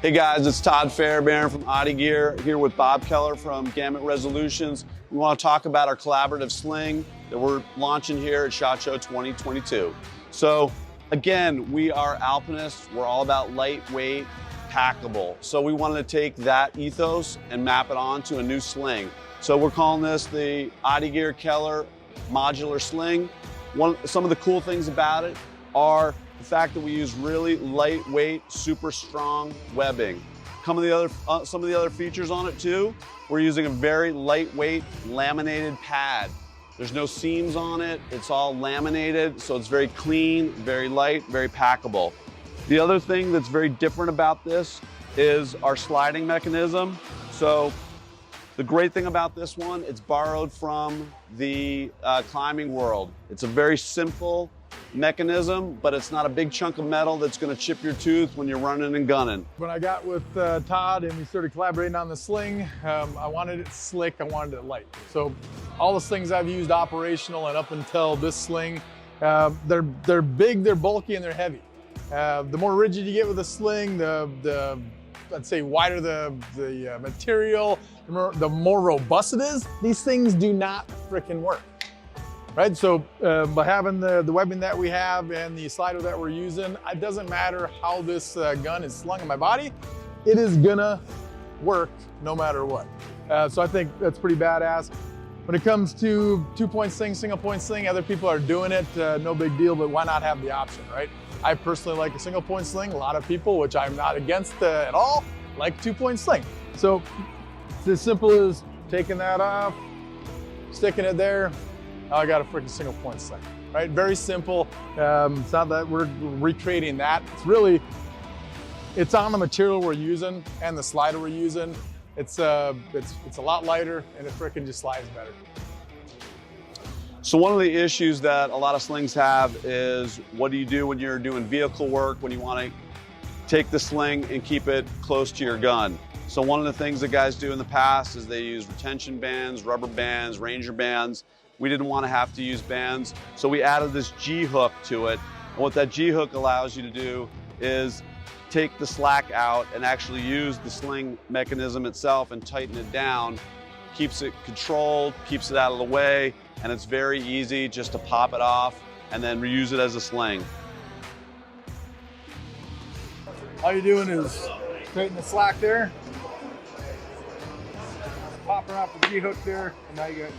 Hey guys, it's Todd Fairbairn from OTTE Gear, here with Bob Keller from Gamut Resolutions. We want to talk about our collaborative sling that we're launching here at SHOT Show 2022. So again, we are alpinists. We're all about lightweight, packable. So we wanted to take that ethos and map it onto a new sling. So we're calling this the OTTE Gear Keller modular sling. Some of the cool things about it are the fact that we use really lightweight, super strong webbing. Some of the other features on it too, we're using a very lightweight laminated pad. There's no seams on it. It's all laminated, so it's very clean, very light, very packable. The other thing that's very different about this is our sliding mechanism. So the great thing about this one, it's borrowed from the climbing world. It's a very simple mechanism, but it's not a big chunk of metal that's going to chip your tooth when you're running and gunning. When I got with Todd and we started collaborating on the sling, I wanted it slick, I wanted it light. So all the slings I've used operational and up until this sling, they're big, they're bulky, and they're heavy. The more rigid you get with a sling, I'd say wider the material, the more robust it is. These things do not frickin' work. Right, so by having the webbing that we have and the slider that we're using, it doesn't matter how this gun is slung in my body, it is gonna work no matter what. So I think that's pretty badass. When it comes to 2-point sling, single point sling, other people are doing it, no big deal, but why not have the option, right? I personally like a single point sling. A lot of people, which I'm not against at all, like 2-point sling. So it's as simple as taking that off, sticking it there. Now I got a freaking single point sling, right? Very simple. It's not that we're recreating that. It's on the material we're using and the slider we're using. It's a lot lighter and it freaking just slides better. So one of the issues that a lot of slings have is what do you do when you're doing vehicle work, when you want to take the sling and keep it close to your gun. So one of the things that guys do in the past is they use retention bands, rubber bands, Ranger bands. We didn't want to have to use bands, so we added this G-hook to it. And what that G-hook allows you to do is take the slack out and actually use the sling mechanism itself and tighten it down. Keeps it controlled, keeps it out of the way, and it's very easy just to pop it off and then reuse it as a sling. All you're doing is tighten the slack there, popping off the G-hook there, and now you got